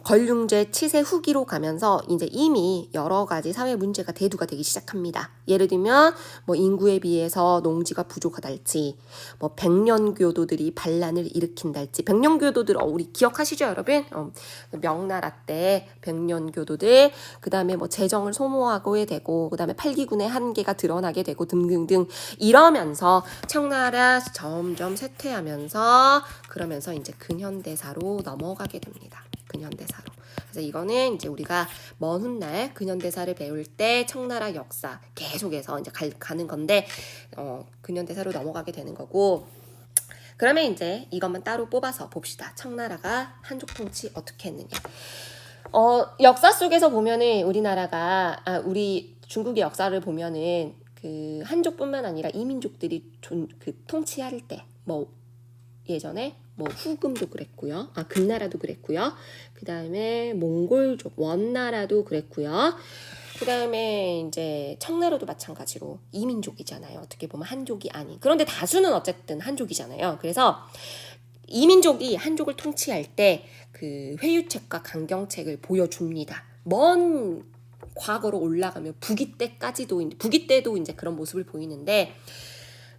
걸륭제 치세 후기로 가면서 이제 이미 여러 가지 사회 문제가 대두가 되기 시작합니다. 예를 들면 인구에 비해서 농지가 부족하달지, 백년교도들이 반란을 일으킨달지. 백년교도들 우리 기억하시죠, 여러분? 명나라 때 백년교도들, 그다음에 재정을 소모하게 되고, 그다음에 팔기군의 한계가 드러나게 되고 등등등 이러면서 청나라 점점 쇠퇴하면서 그러면서 이제 근현대사로 넘어가게 됩니다. 근현대사로. 그래서 이거는 이제 우리가 먼 훗날 근현대사를 배울 때 청나라 역사 계속해서 이제 가는 건데, 근현대사로 넘어가게 되는 거고, 그러면 이제 이것만 따로 뽑아서 봅시다. 청나라가 한족 통치 어떻게 했느냐. 역사 속에서 보면은 우리 중국의 역사를 보면은 그 한족뿐만 아니라 이민족들이 통치할 때 예전에 후금도 그랬고요. 금나라도 그랬고요. 그 다음에 몽골족, 원나라도 그랬고요. 그 다음에 이제 청나라도 마찬가지로 이민족이잖아요. 어떻게 보면 한족이 아닌. 그런데 다수는 어쨌든 한족이잖아요. 그래서 이민족이 한족을 통치할 때 그 회유책과 강경책을 보여줍니다. 먼 과거로 올라가면 북이 때도 이제 그런 모습을 보이는데,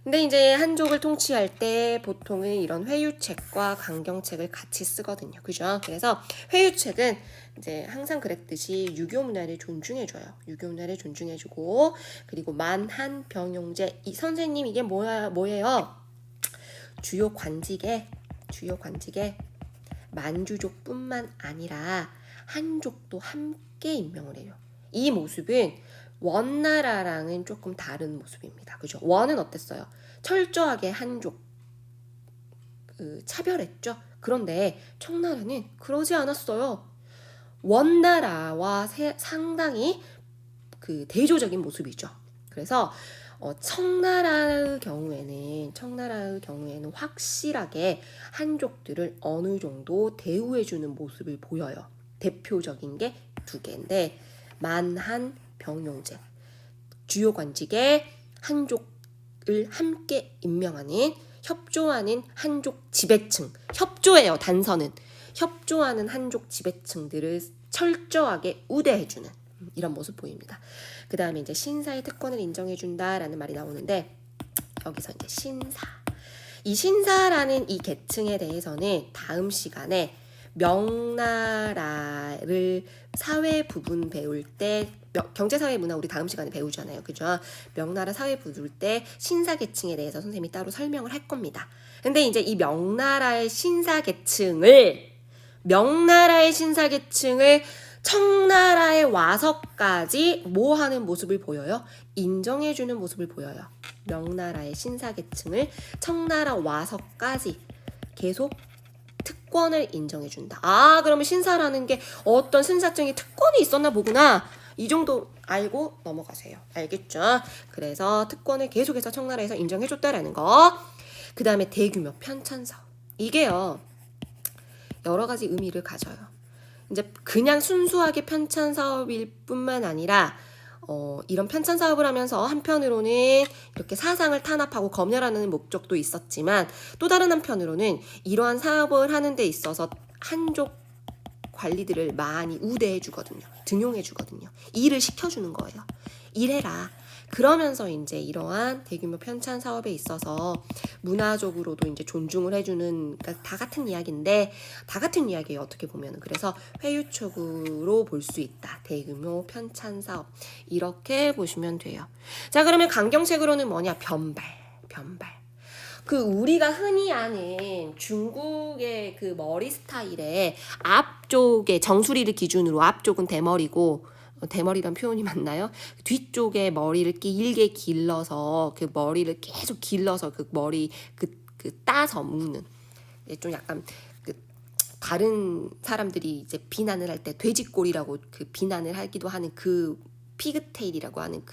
근데 이제 한족을 통치할 때 보통은 이런 회유책과 강경책을 같이 쓰거든요. 그죠? 그래서 회유책은 이제 항상 그랬듯이 유교 문화를 존중해줘요. 유교 문화를 존중해주고, 그리고 만한 병용제. 이 선생님 이게 뭐예요? 주요 관직에 만주족뿐만 아니라 한족도 함께 임명을 해요. 이 모습은 원나라랑은 조금 다른 모습입니다. 그죠? 원은 어땠어요? 철저하게 한족 차별했죠. 그런데 청나라는 그러지 않았어요. 원나라와 상당히 대조적인 모습이죠. 그래서 청나라의 경우에는 확실하게 한족들을 어느 정도 대우해주는 모습을 보여요. 대표적인 게 두 개인데, 만한 병용제, 주요 관직에 한족을 함께 임명하는, 협조하는 한족 지배층, 협조해요. 단서는 협조하는 한족 지배층들을 철저하게 우대해주는 이런 모습 보입니다. 그 다음에 이제 신사의 특권을 인정해준다라는 말이 나오는데, 여기서 이제 이 신사라는 이 계층에 대해서는 다음 시간에 명나라를 사회 부분 배울 때, 경제사회 문화 우리 다음 시간에 배우잖아요. 그죠? 명나라 사회 배울 때 신사 계층에 대해서 선생님이 따로 설명을 할 겁니다. 근데 이제 이 명나라의 신사 계층을 청나라에 와서까지 뭐 하는 모습을 보여요? 인정해주는 모습을 보여요. 명나라의 신사계층을 청나라 와서까지 계속 특권을 인정해준다. 그러면 신사라는 게 어떤 신사층의 특권이 있었나 보구나. 이 정도 알고 넘어가세요. 알겠죠? 그래서 특권을 계속해서 청나라에서 인정해줬다라는 거. 그 다음에 대규모 편찬사업. 이게요, 여러 가지 의미를 가져요. 이제 그냥 순수하게 편찬 사업일 뿐만 아니라 이런 편찬 사업을 하면서 한편으로는 이렇게 사상을 탄압하고 검열하는 목적도 있었지만, 또 다른 한편으로는 이러한 사업을 하는 데 있어서 한족 관리들을 많이 우대해 주거든요. 등용해 주거든요. 일을 시켜주는 거예요. 일해라. 그러면서 이제 이러한 대규모 편찬 사업에 있어서 문화적으로도 이제 존중을 해주는, 그러니까 다 같은 이야기인데, 다 같은 이야기예요. 어떻게 보면. 그래서 회유축으로 볼 수 있다. 대규모 편찬 사업. 이렇게 보시면 돼요. 자, 그러면 강경책으로는 뭐냐? 변발. 우리가 흔히 아는 중국의 그 머리 스타일의 앞쪽에 정수리를 기준으로, 앞쪽은 대머리고, 대머리란 표현이 맞나요? 뒤쪽에 머리를 길게 길러서 그 머리를 계속 길러서 그 머리 따서 묶는, 좀 약간 다른 사람들이 이제 비난을 할 때 돼지꼬리라고 비난을 하기도 하는 피그테일이라고 하는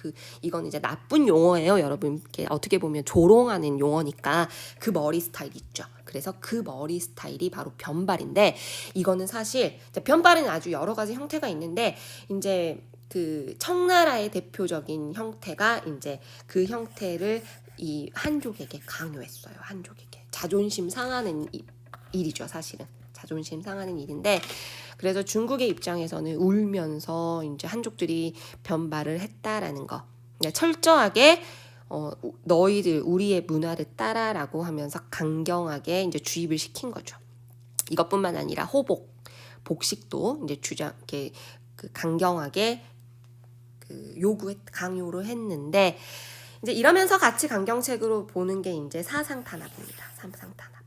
이건 이제 나쁜 용어예요, 여러분. 이렇게 어떻게 보면 조롱하는 용어니까 그 머리 스타일 있죠. 그래서 그 머리 스타일이 바로 변발인데, 이거는 사실 변발은 아주 여러 가지 형태가 있는데, 이제 청나라의 대표적인 형태가 이제 그 형태를 이 한족에게 강요했어요. 한족에게 자존심 상하는 일이죠, 사실은. 자존심 상하는 일인데, 그래서 중국의 입장에서는 울면서 이제 한족들이 변발을 했다라는 거. 그러니까 철저하게 너희들 우리의 문화를 따라라고 하면서 강경하게 이제 주입을 시킨 거죠. 이것뿐만 아니라 복식도 이제 이렇게 강경하게 강요를 했는데, 이제 이러면서 같이 강경책으로 보는 게 이제 사상 탄압입니다. 사상 탄압.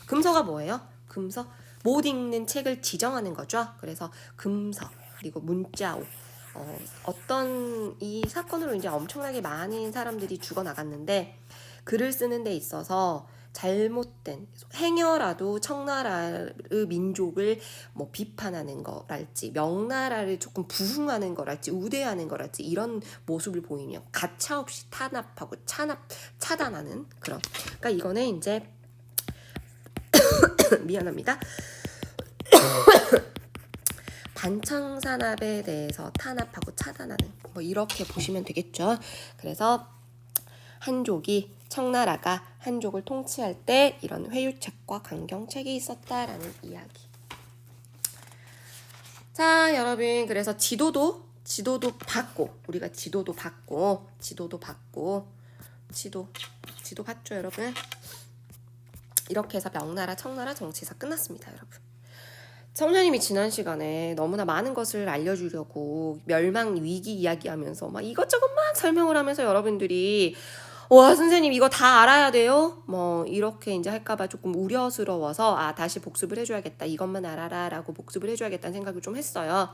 금서가 뭐예요? 금서, 못 읽는 책을 지정하는 거죠. 그래서 금서, 그리고 문자오. 어떤 이 사건으로 이제 엄청나게 많은 사람들이 죽어나갔는데, 글을 쓰는 데 있어서 잘못된 행여라도 청나라의 민족을 뭐 비판하는 거랄지, 명나라를 조금 부흥하는 거랄지, 우대하는 거랄지, 이런 모습을 보이면 가차없이 탄압하고 차단하는 그런. 그러니까 이거는 이제 미안합니다. 반청산압에 대해서 탄압하고 차단하는, 뭐 이렇게 보시면 되겠죠. 그래서 청나라가 한족을 통치할 때 이런 회유책과 강경책이 있었다라는 이야기. 자, 여러분, 그래서 지도도 받고, 우리가 지도 봤죠, 여러분? 이렇게 해서 명나라, 청나라 정치사 끝났습니다, 여러분. 청년님이 지난 시간에 너무나 많은 것을 알려주려고 멸망 위기 이야기하면서 막 이것저것 막 설명을 하면서 여러분들이 와, 선생님 이거 다 알아야 돼요? 뭐 이렇게 이제 할까봐 조금 우려스러워서 다시 복습을 해줘야겠다. 이것만 알아라 라고 복습을 해줘야겠다는 생각을 좀 했어요.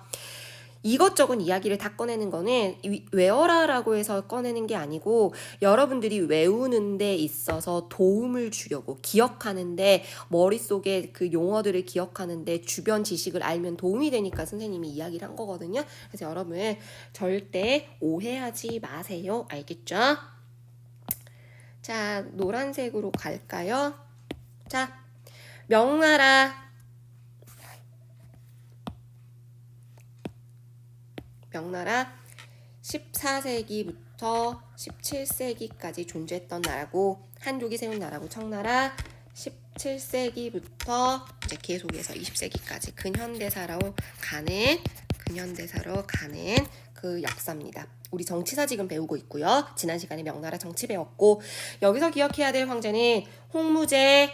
이것저것 이야기를 다 꺼내는 거는 외워라라고 해서 꺼내는 게 아니고 여러분들이 외우는 데 있어서 도움을 주려고 기억하는데 머릿속에 그 용어들을 기억하는데 주변 지식을 알면 도움이 되니까 선생님이 이야기를 한 거거든요. 그래서 여러분 절대 오해하지 마세요. 알겠죠? 자, 노란색으로 갈까요? 자, 명나라 14세기부터 17세기까지 존재했던 나라고 한족이 세운 나라고 청나라 17세기부터 이제 계속해서 20세기까지 근현대사로 가는 그 역사입니다. 우리 정치사 지금 배우고 있고요. 지난 시간에 명나라 정치 배웠고 여기서 기억해야 될 황제는 홍무제,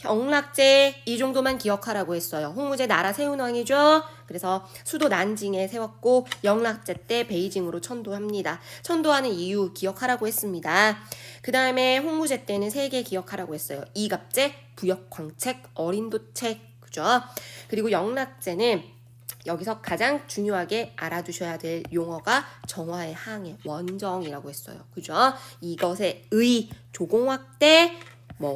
영락제 이 정도만 기억하라고 했어요. 홍무제 나라 세운 왕이죠. 그래서 수도 난징에 세웠고 영락제 때 베이징으로 천도합니다. 천도하는 이유 기억하라고 했습니다. 그 다음에 홍무제 때는 3개 기억하라고 했어요. 이갑제, 부역광책, 어린도책 그죠? 그리고 영락제는 여기서 가장 중요하게 알아두셔야 될 용어가 정화의 항해, 원정이라고 했어요. 그죠? 이것에 의, 조공학 때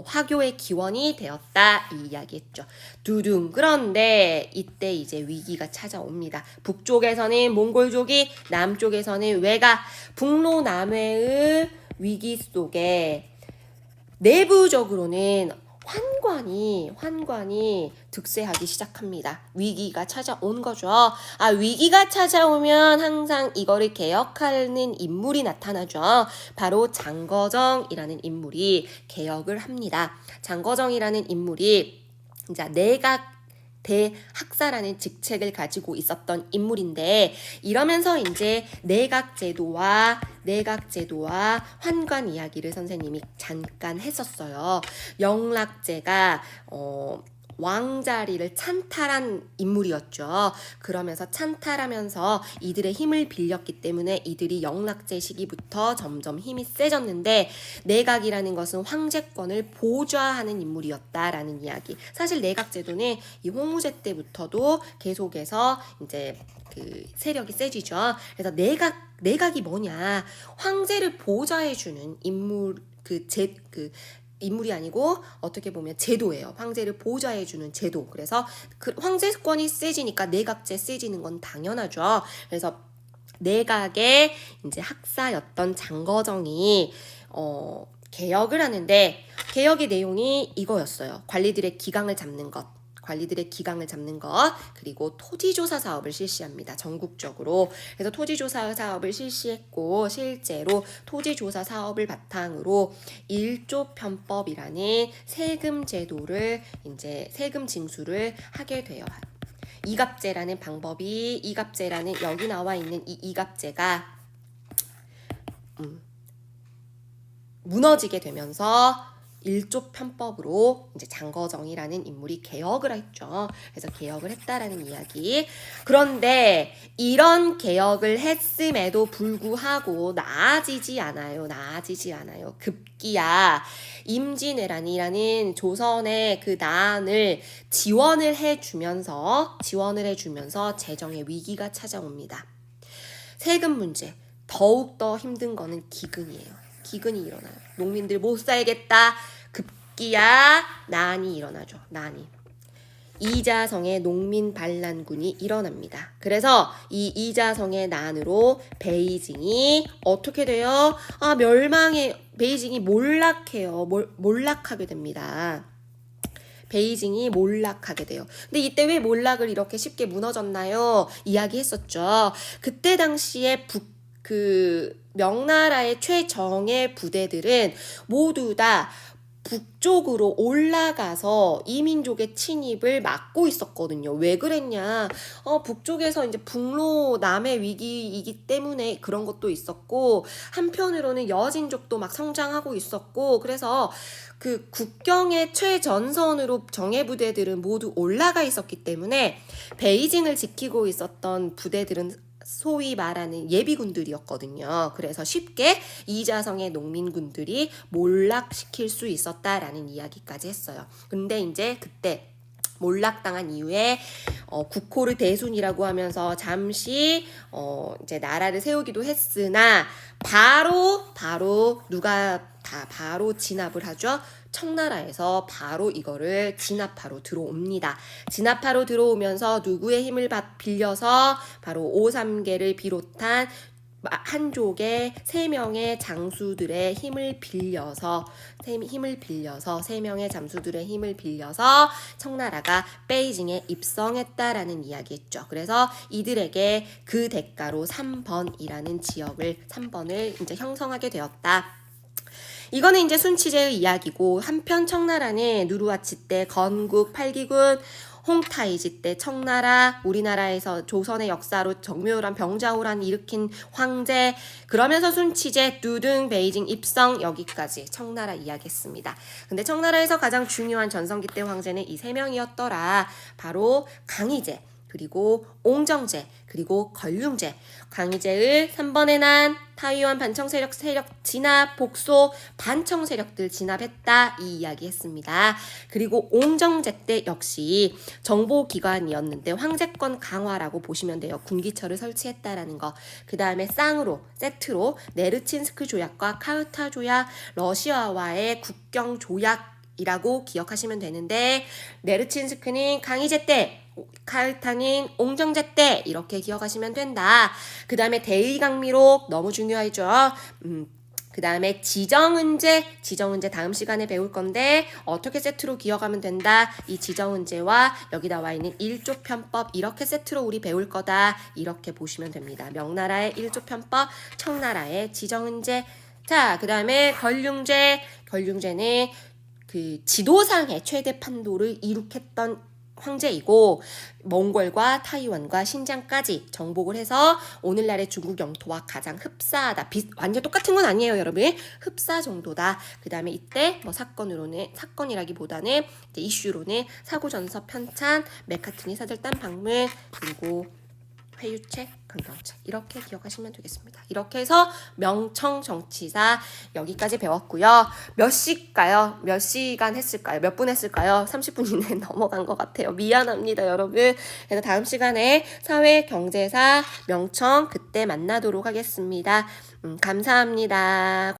화교의 기원이 되었다 이 이야기했죠. 두둥. 그런데 이때 이제 위기가 찾아옵니다. 북쪽에서는 몽골족이, 남쪽에서는 외가, 북로남해의 위기 속에 내부적으로는 환관이 득세하기 시작합니다. 위기가 찾아온 거죠. 위기가 찾아오면 항상 이거를 개혁하는 인물이 나타나죠. 바로 장거정이라는 인물이 개혁을 합니다. 장거정이라는 인물이 이제 내각 대학사라는 직책을 가지고 있었던 인물인데 이러면서 이제 내각제도와 환관 이야기를 선생님이 잠깐 했었어요. 영락제가 왕자리를 찬탈한 인물이었죠. 그러면서 찬탈하면서 이들의 힘을 빌렸기 때문에 이들이 영락제 시기부터 점점 힘이 세졌는데 내각이라는 것은 황제권을 보좌하는 인물이었다라는 이야기. 사실 내각제도는 이 홍무제 때부터도 계속해서 이제 그 세력이 세지죠. 그래서 내각이 뭐냐? 황제를 보좌해주는 인물이 아니고 어떻게 보면 제도예요. 황제를 보좌해주는 제도. 그래서 그 황제권이 세지니까 내각제 세지는 건 당연하죠. 그래서 내각의 이제 학사였던 장거정이 개혁을 하는데 개혁의 내용이 이거였어요. 관리들의 기강을 잡는 것, 그리고 토지조사 사업을 실시합니다. 전국적으로. 그래서 토지조사 사업을 실시했고 실제로 토지조사 사업을 바탕으로 일조편법이라는 세금 제도를 이제 세금 징수를 하게 돼요. 이갑제라는 여기 나와 있는 이 이갑제가 무너지게 되면서 일조편법으로 이제 장거정이라는 인물이 개혁을 했죠. 그래서 개혁을 했다라는 이야기. 그런데 이런 개혁을 했음에도 불구하고 나아지지 않아요. 급기야 임진왜란이라는 조선의 그 난을 지원을 해주면서 재정의 위기가 찾아옵니다. 세금 문제. 더욱더 힘든 거는 기근이에요. 기근이 일어나요. 농민들 못 살겠다. 급기야 난이 일어나죠. 이자성의 농민 반란군이 일어납니다. 그래서 이 이자성의 난으로 베이징이 어떻게 돼요? 베이징이 몰락하게 됩니다. 베이징이 몰락하게 돼요. 근데 이때 왜 몰락을 이렇게 쉽게 무너졌나요? 이야기했었죠. 그때 당시에 명나라의 최정예 부대들은 모두 다 북쪽으로 올라가서 이민족의 침입을 막고 있었거든요. 왜 그랬냐? 북쪽에서 이제 북로남의 위기이기 때문에 그런 것도 있었고, 한편으로는 여진족도 막 성장하고 있었고, 그래서 그 국경의 최전선으로 정예부대들은 모두 올라가 있었기 때문에 베이징을 지키고 있었던 부대들은 소위 말하는 예비군들이었거든요. 그래서 쉽게 이자성의 농민군들이 몰락시킬 수 있었다라는 이야기까지 했어요. 근데 이제 그때 몰락당한 이후에 국호르 대순이라고 하면서 잠시 이제 나라를 세우기도 했으나 바로 누가 다 바로 진압을 하죠. 청나라에서 바로 이거를 진압하러 들어옵니다. 진압하러 들어오면서 누구의 힘을 빌려서 바로 오삼계를 비롯한 한족의 3명의 장수들의 힘을 빌려서 3명의 장수들의 힘을 빌려서 청나라가 베이징에 입성했다라는 이야기했죠. 그래서 이들에게 그 대가로 3번이라는 지역을 3번을 이제 형성하게 되었다. 이거는 이제 순치제의 이야기고, 한편 청나라는 누르하치 때 건국 8기군, 홍타이지 때 청나라, 우리나라에서 조선의 역사로 정묘한 병자호란 일으킨 황제, 그러면서 순치제, 두둥, 베이징 입성, 여기까지 청나라 이야기했습니다. 근데 청나라에서 가장 중요한 전성기 때 황제는 이 3명이었더라. 바로 강희제, 그리고 옹정제, 그리고 걸륭제. 강희제의 3번에 난 타이완 반청 세력 진압, 복소, 반청 세력들 진압했다, 이 이야기 했습니다. 그리고 옹정제 때 역시 정보기관이었는데 황제권 강화라고 보시면 돼요. 군기처를 설치했다라는 거. 그 다음에 쌍으로, 세트로 네르친스크 조약과 카흐타 조약, 러시아와의 국경 조약이라고 기억하시면 되는데, 네르친스크는 강희제 때, 카흐타는 옹정제 때, 이렇게 기억하시면 된다. 그 다음에 대의강미록 너무 중요하죠. 그 다음에 지정은제 다음 시간에 배울 건데 어떻게 세트로 기억하면 된다. 이 지정은제와 여기 나와 있는 일조편법 이렇게 세트로 우리 배울 거다. 이렇게 보시면 됩니다. 명나라의 일조편법, 청나라의 지정은제. 자, 그 다음에 걸륭제는 그 지도상의 최대 판도를 이룩했던 황제이고, 몽골과 타이완과 신장까지 정복을 해서 오늘날의 중국 영토와 가장 흡사하다. 완전 똑같은 건 아니에요, 여러분. 흡사 정도다. 그 다음에 이때 뭐 사건이라기보다는 이제 이슈로는 사고전서 편찬, 메카트니 사절단 방문, 그리고 회유책, 강경책, 이렇게 기억하시면 되겠습니다. 이렇게 해서 명청 정치사 여기까지 배웠고요. 몇 시일까요? 몇 시간 했을까요? 몇 분 했을까요? 30분 이내 넘어간 것 같아요. 미안합니다, 여러분. 그래서 다음 시간에 사회, 경제사, 명청 그때 만나도록 하겠습니다. 감사합니다.